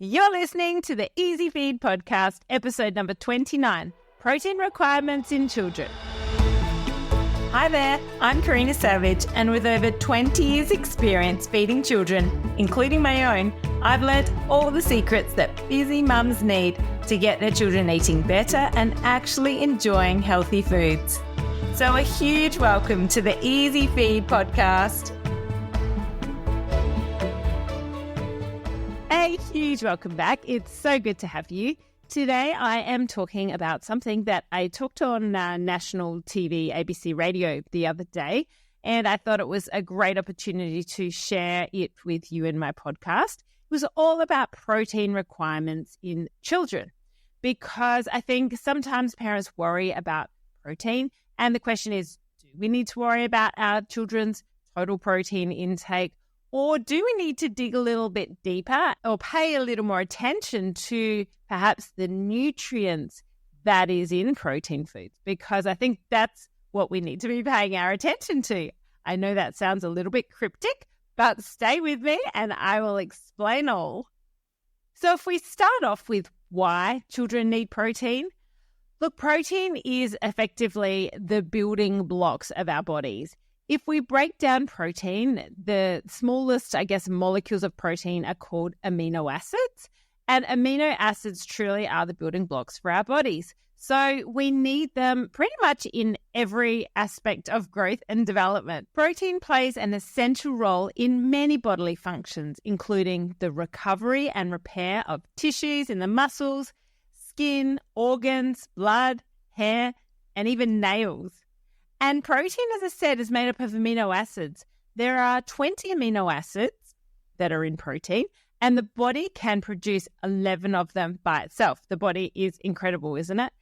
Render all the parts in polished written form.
You're listening to the Easy Feed podcast, episode number 29, Protein Requirements in Children. Hi there, I'm 𝗂𝗏 𝗧𝗵𝗲, and with over 20 years experience feeding children, including my own, I've learned all the secrets that busy mums need to get their children eating better and actually enjoying healthy foods. So a huge welcome to the Easy Feed podcast. A huge welcome back. It's so good to have you. Today I am talking about something that I talked on national TV, ABC radio the other day, and I thought it was a great opportunity to share it with you in my podcast. It was all about protein requirements in children, because I think sometimes parents worry about protein, and the question is, do we need to worry about our children's total protein intake? Or do we need to dig a little bit deeper or pay a little more attention to perhaps the nutrients that is in protein foods? Because I think that's what we need to be paying our attention to. I know that sounds a little bit cryptic, but stay with me and I will explain all. So if we start off with why children need protein, look, protein is effectively the building blocks of our bodies. If we break down protein, the smallest, molecules of protein are called amino acids. And amino acids truly are the building blocks for our bodies. So we need them pretty much in every aspect of growth and development. Protein plays an essential role in many bodily functions, including the recovery and repair of tissues in the muscles, skin, organs, blood, hair, and even nails. And protein, as I said, is made up of amino acids. There are 20 amino acids that are in protein, and the body can produce 11 of them by itself. The body is incredible, isn't it?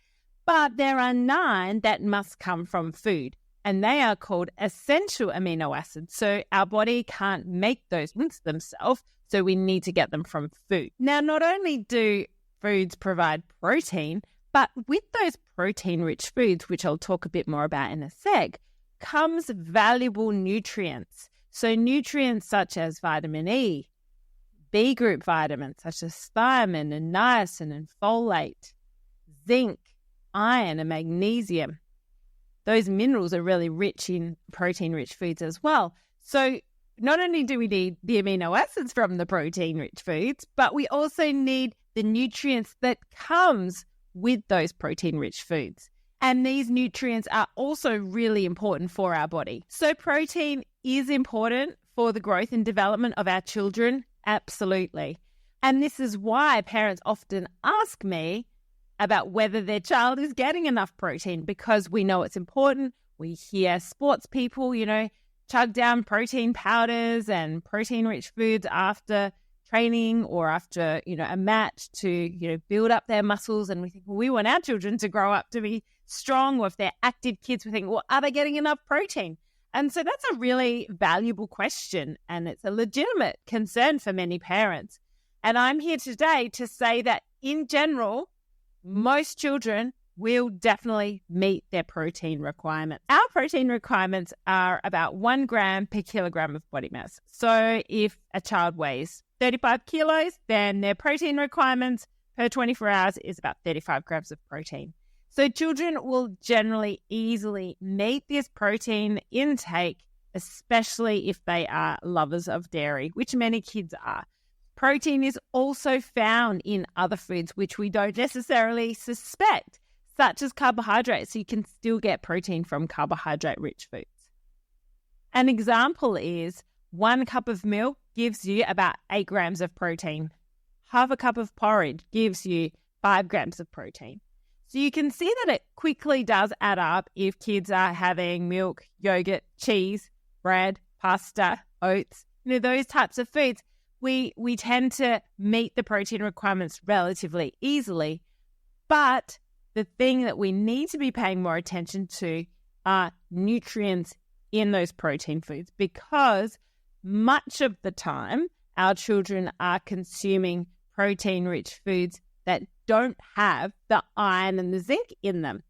But there are 9 that must come from food, and they are called essential amino acids. So our body can't make those themselves, so we need to get them from food. Now, not only do foods provide protein, but with those protein-rich foods, which I'll talk a bit more about in a sec, comes valuable nutrients. So nutrients such as vitamin E, B group vitamins such as thiamine and niacin and folate, zinc, iron and magnesium. Those minerals are really rich in protein-rich foods as well. So not only do we need the amino acids from the protein-rich foods, but we also need the nutrients that comes with those protein-rich foods. And these nutrients are also really important for our body. So protein is important for the growth and development of our children, absolutely. And this is why parents often ask me about whether their child is getting enough protein, because we know it's important. We hear sports people, chug down protein powders and protein-rich foods after training or after, a match to, build up their muscles. And we think, well, we want our children to grow up to be strong. Or if they're active kids, we think, well, are they getting enough protein? And so that's a really valuable question. And it's a legitimate concern for many parents. And I'm here today to say that in general, most children will definitely meet their protein requirements. Our protein requirements are about 1 gram per kilogram of body mass. So if a child weighs 35 kilos, then their protein requirements per 24 hours is about 35 grams of protein. So children will generally easily meet this protein intake, especially if they are lovers of dairy, which many kids are. Protein is also found in other foods, which we don't necessarily suspect, such as carbohydrates. So you can still get protein from carbohydrate-rich foods. An example is 1 cup of milk gives you about 8 grams of protein. Half a cup of porridge gives you 5 grams of protein. So you can see that it quickly does add up if kids are having milk, yogurt, cheese, bread, pasta, oats, those types of foods. We tend to meet the protein requirements relatively easily. But the thing that we need to be paying more attention to are nutrients in those protein foods, because much of the time our children are consuming protein-rich foods that don't have the iron and the zinc in them,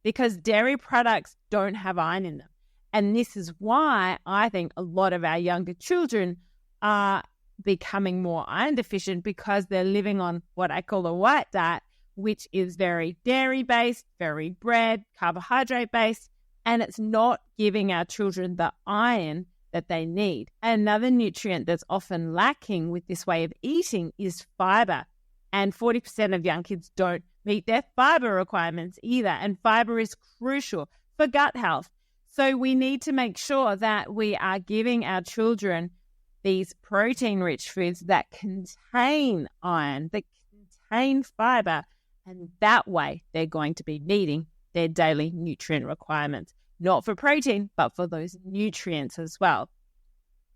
because dairy products don't have iron in them. And this is why I think a lot of our younger children are becoming more iron deficient because they're living on what I call a white diet, which is very dairy-based, very bread, carbohydrate-based, and it's not giving our children the iron that they need. Another nutrient that's often lacking with this way of eating is fiber. And 40% of young kids don't meet their fiber requirements either. And fiber is crucial for gut health. So we need to make sure that we are giving our children these protein-rich foods that contain iron, that contain fiber, and that way they're going to be meeting their daily nutrient requirements, not for protein, but for those nutrients as well.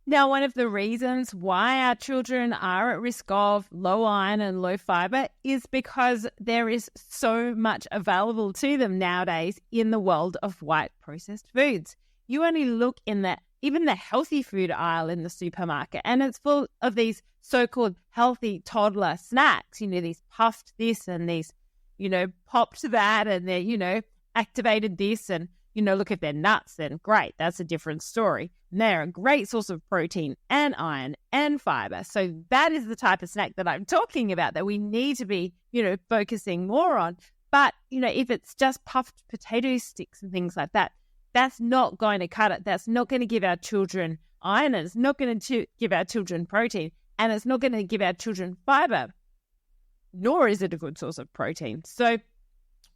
Now, one of the reasons why our children are at risk of low iron and low fiber is because there is so much available to them nowadays in the world of white processed foods. You only look in even the healthy food aisle in the supermarket, and it's full of these so-called healthy toddler snacks, these puffed this and these, popped that, and they're, activated this, and look, if they're nuts, then great, that's a different story. And they're a great source of protein and iron and fiber. So that is the type of snack that I'm talking about that we need to be, focusing more on. But, if it's just puffed potato sticks and things like that, that's not going to cut it. That's not going to give our children iron. It's not going to give our children protein. And it's not going to give our children fiber. Nor is it a good source of protein. So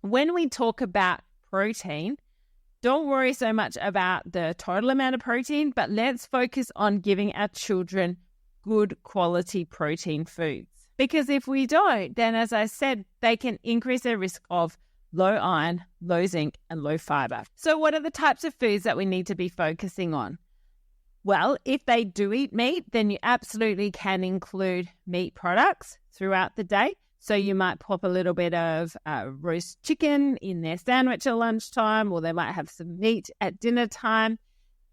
when we talk about protein, don't worry so much about the total amount of protein, but let's focus on giving our children good quality protein foods. Because if we don't, then as I said, they can increase their risk of low iron, low zinc, and low fiber. So what are the types of foods that we need to be focusing on? Well, if they do eat meat, then you absolutely can include meat products throughout the day. So you might pop a little bit of roast chicken in their sandwich at lunchtime, or they might have some meat at dinner time.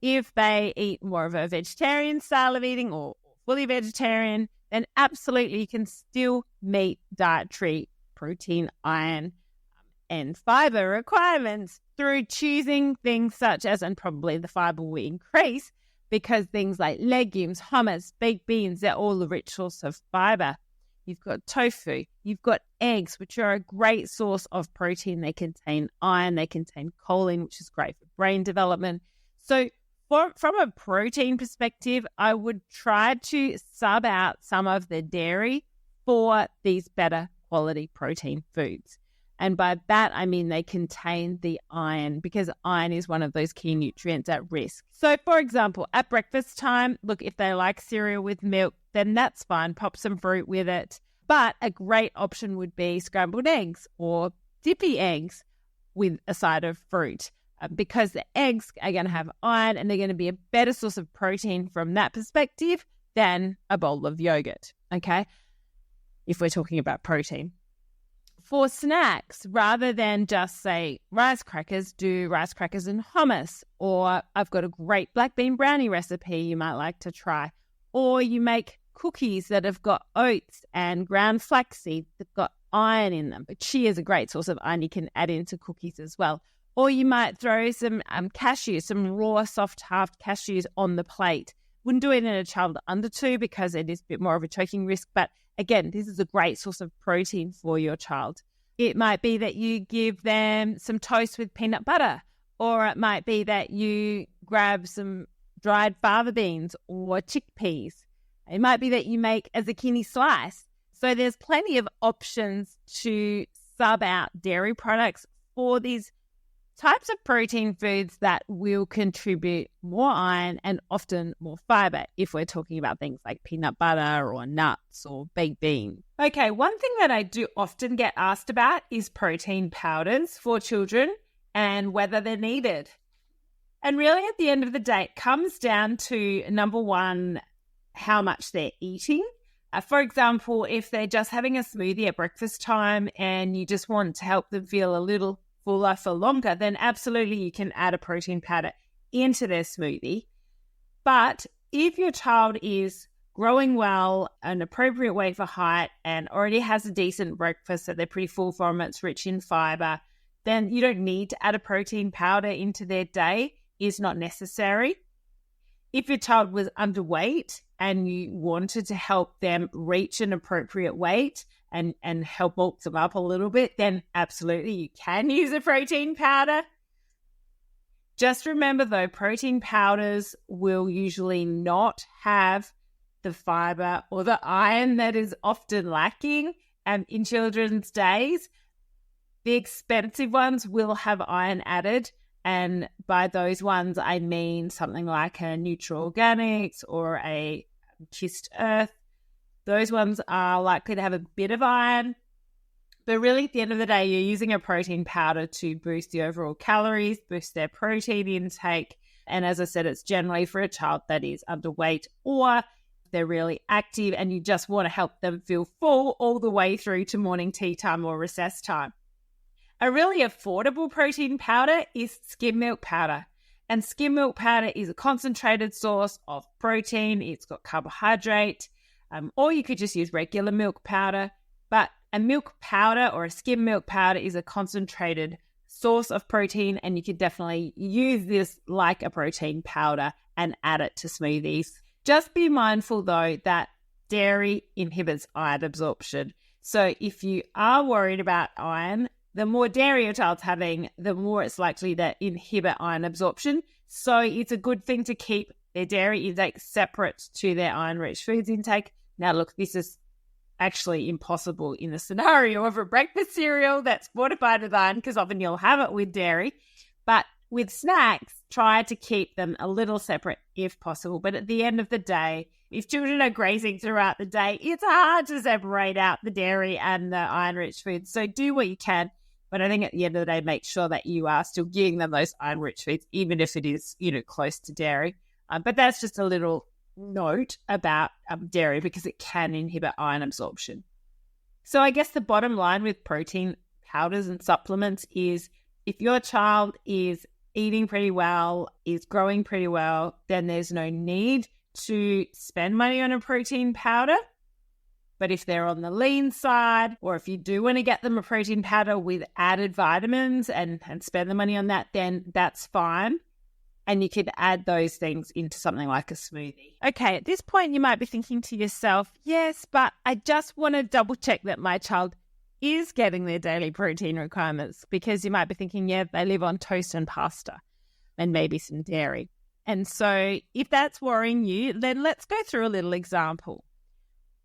If they eat more of a vegetarian style of eating or fully vegetarian, then absolutely you can still meet dietary protein, iron, and fiber requirements through choosing things such as, and probably the fiber will increase, because things like legumes, hummus, baked beans, they're all a rich source of fiber. You've got tofu, you've got eggs, which are a great source of protein. They contain iron, they contain choline, which is great for brain development. So from a protein perspective, I would try to sub out some of the dairy for these better quality protein foods. And by that, I mean they contain the iron, because iron is one of those key nutrients at risk. So, for example, at breakfast time, look, if they like cereal with milk, then that's fine. Pop some fruit with it. But a great option would be scrambled eggs or dippy eggs with a side of fruit, because the eggs are going to have iron and they're going to be a better source of protein from that perspective than a bowl of yogurt, okay? If we're talking about protein. For snacks, rather than just say rice crackers, do rice crackers and hummus. Or I've got a great black bean brownie recipe you might like to try. Or you make cookies that have got oats and ground flaxseed that've got iron in them. But chia is a great source of iron you can add into cookies as well. Or you might throw some cashews, some raw soft halved cashews on the plate. Wouldn't do it in a child under 2 because it is a bit more of a choking risk. But again, this is a great source of protein for your child. It might be that you give them some toast with peanut butter, or it might be that you grab some dried fava beans or chickpeas. It might be that you make a zucchini slice. So there's plenty of options to sub out dairy products for these types of protein foods that will contribute more iron and often more fiber, if we're talking about things like peanut butter or nuts or baked beans. Okay, one thing that I do often get asked about is protein powders for children and whether they're needed. And really at the end of the day, it comes down to, number one, how much they're eating. For example, if they're just having a smoothie at breakfast time and you just want to help them feel a little fuller for longer, then absolutely you can add a protein powder into their smoothie. But if your child is growing well, an appropriate weight for height, and already has a decent breakfast that they're pretty full from, it's rich in fiber, then you don't need to add a protein powder into their day. It's not necessary. If your child was underweight and you wanted to help them reach an appropriate weight and help bulk them up a little bit, then absolutely you can use a protein powder. Just remember though, protein powders will usually not have the fibre or the iron that is often lacking in children's days. The expensive ones will have iron added, and by those ones I mean something like a Nutri-Organics or a Kissed Earth. Those ones are likely to have a bit of iron, but really at the end of the day, you're using a protein powder to boost the overall calories, boost their protein intake, and as I said, it's generally for a child that is underweight or they're really active and you just want to help them feel full all the way through to morning tea time or recess time. A really affordable protein powder is skim milk powder. And skim milk powder is a concentrated source of protein. It's got carbohydrate, or you could just use regular milk powder. But a milk powder or a skim milk powder is a concentrated source of protein, and you could definitely use this like a protein powder and add it to smoothies. Just be mindful, though, that dairy inhibits iron absorption. So if you are worried about iron, the more dairy your child's having, the more it's likely to inhibit iron absorption. So it's a good thing to keep their dairy intake separate to their iron-rich foods intake. Now, look, this is actually impossible in the scenario of a breakfast cereal that's fortified with iron, because often you'll have it with dairy. But with snacks, try to keep them a little separate if possible. But at the end of the day, if children are grazing throughout the day, it's hard to separate out the dairy and the iron-rich foods. So do what you can. But I think at the end of the day, make sure that you are still giving them those iron-rich foods, even if it is, close to dairy. But that's just a little note about dairy, because it can inhibit iron absorption. So I guess the bottom line with protein powders and supplements is if your child is eating pretty well, is growing pretty well, then there's no need to spend money on a protein powder. But if they're on the lean side, or if you do want to get them a protein powder with added vitamins and spend the money on that, then that's fine. And you could add those things into something like a smoothie. Okay, at this point you might be thinking to yourself, yes, but I just want to double check that my child is getting their daily protein requirements, because you might be thinking, yeah, they live on toast and pasta and maybe some dairy. And so if that's worrying you, then let's go through a little example.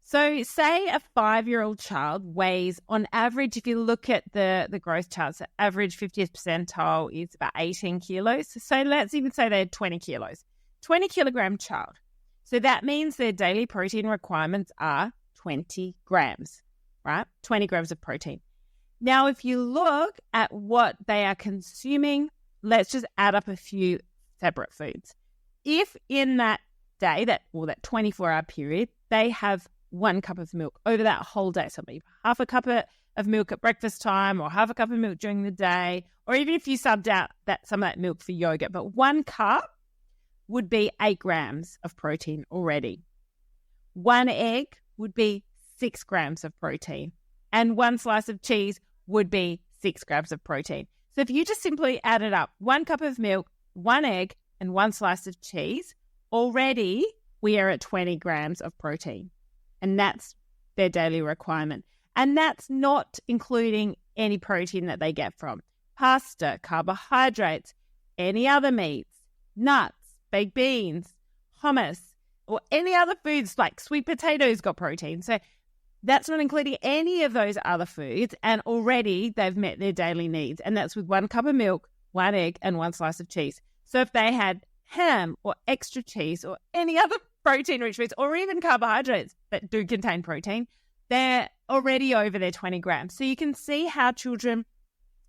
So say a 5-year-old child weighs, on average, if you look at the growth charts, the average 50th percentile is about 18 kilos. So let's even say they're 20 kilos, 20 kilogram child. So that means their daily protein requirements are 20 grams, right? 20 grams of protein. Now, if you look at what they are consuming, let's just add up a few separate foods. If in that day, that 24-hour period, they have 1 cup of milk over that whole day, so maybe half a cup of milk at breakfast time, or half a cup of milk during the day, or even if you subbed out some of that milk for yogurt, but 1 cup would be 8 grams of protein already. 1 egg would be 6 grams of protein, and 1 slice of cheese would be 6 grams of protein. So if you just simply added up 1 cup of milk, 1 egg, and 1 slice of cheese, already we are at 20 grams of protein. And that's their daily requirement. And that's not including any protein that they get from pasta, carbohydrates, any other meats, nuts, baked beans, hummus, or any other foods like sweet potatoes got protein. So that's not including any of those other foods. And already they've met their daily needs. And that's with 1 cup of milk, 1 egg, and 1 slice of cheese. So if they had ham or extra cheese or any other protein-rich foods, or even carbohydrates that do contain protein, they're already over their 20 grams. So you can see how children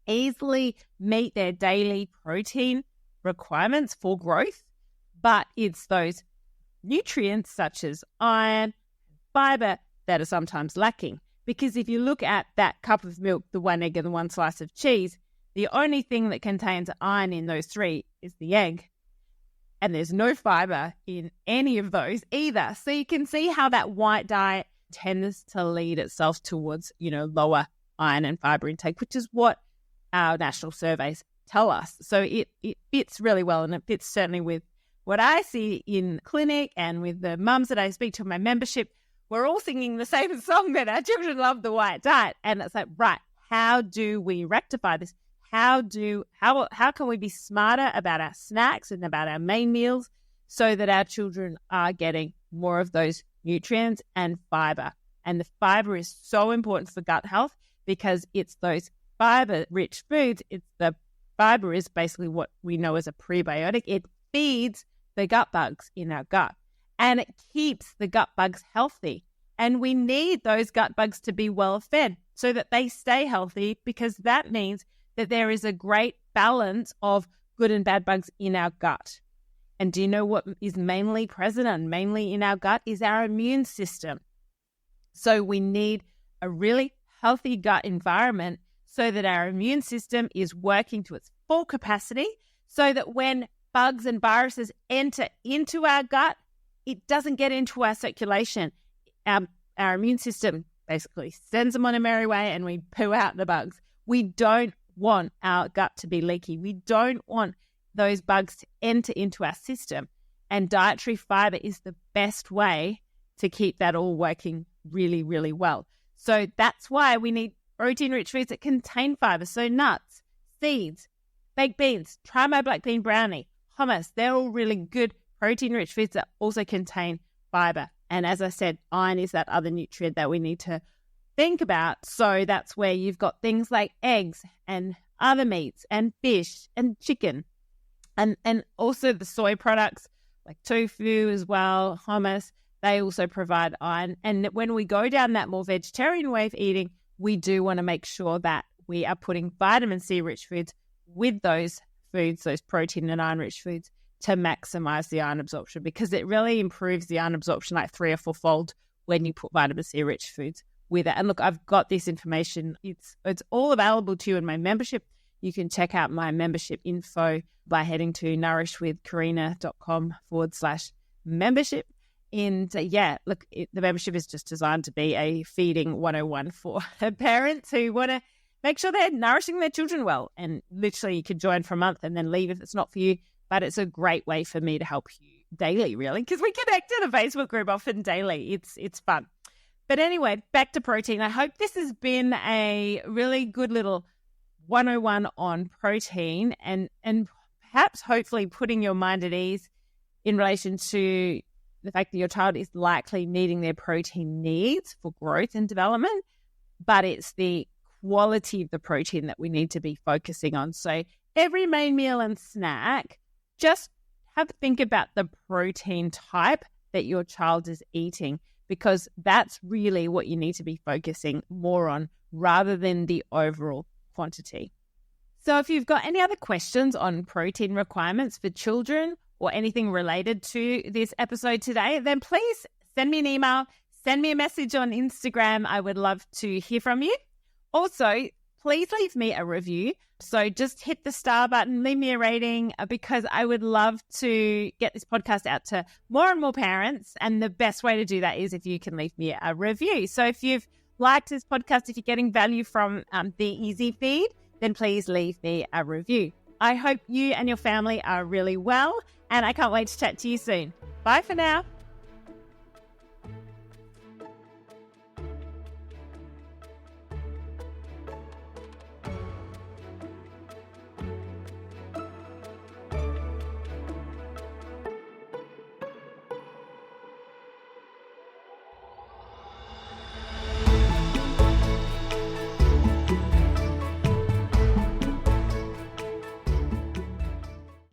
easily meet their daily protein requirements for growth, but it's those nutrients such as iron, fibre that are sometimes lacking. Because if you look at that cup of milk, the 1 egg and the 1 slice of cheese, the only thing that contains iron in those 3 is the egg. And there's no fibre in any of those either. So you can see how that white diet tends to lead itself towards, lower iron and fibre intake, which is what our national surveys tell us. So it fits really well, and it fits certainly with what I see in clinic and with the mums that I speak to in my membership, we're all singing the same song that our children love the white diet. And it's like, right, how do we rectify this? How can we be smarter about our snacks and about our main meals so that our children are getting more of those nutrients and fiber? And the fiber is so important for gut health because it's those fiber-rich foods. The fiber is basically what we know as a prebiotic. It feeds the gut bugs in our gut, and it keeps the gut bugs healthy. And we need those gut bugs to be well fed so that they stay healthy, because that means that there is a great balance of good and bad bugs in our gut. And do you know what is mainly present and mainly in our gut is our immune system. So we need a really healthy gut environment so that our immune system is working to its full capacity, so that when bugs and viruses enter into our gut, it doesn't get into our circulation. Our immune system basically sends them on a merry way and we poo out the bugs. We don't want our gut to be leaky. We don't want those bugs to enter into our system. And dietary fiber is the best way to keep that all working really, really well. So that's why we need protein-rich foods that contain fiber. So nuts, seeds, baked beans, try my black bean brownie, hummus, they're all really good protein-rich foods that also contain fiber. And as I said, iron is that other nutrient that we need to think about. So that's where you've got things like eggs and other meats and fish and chicken and also the soy products like tofu as well, hummus, they also provide iron. And when we go down that more vegetarian way of eating, we do want to make sure that we are putting vitamin C rich foods with those foods, those protein and iron rich foods, to maximize the iron absorption, because it really improves the iron absorption like 3 or 4-fold when you put vitamin C rich foods with it. And look, I've got this information. It's all available to you in my membership. You can check out my membership info by heading to nourishwithkarina.com/membership. And look, the membership is just designed to be a feeding 101 for parents who want to make sure they're nourishing their children well. And literally you can join for a month and then leave if it's not for you. But it's a great way for me to help you daily, really, because we connect in a Facebook group often daily. It's fun. But anyway, back to protein. I hope this has been a really good little 101 on protein and perhaps hopefully putting your mind at ease in relation to the fact that your child is likely needing their protein needs for growth and development, but it's the quality of the protein that we need to be focusing on. So every main meal and snack, just have a think about the protein type that your child is eating, because that's really what you need to be focusing more on rather than the overall quantity. So if you've got any other questions on protein requirements for children or anything related to this episode today, then please send me an email, send me a message on Instagram. I would love to hear from you. Also, please leave me a review. So just hit the star button, leave me a rating, because I would love to get this podcast out to more and more parents. And the best way to do that is if you can leave me a review. So if you've liked this podcast, if you're getting value from the Easy Feed, then please leave me a review. I hope you and your family are really well, and I can't wait to chat to you soon. Bye for now.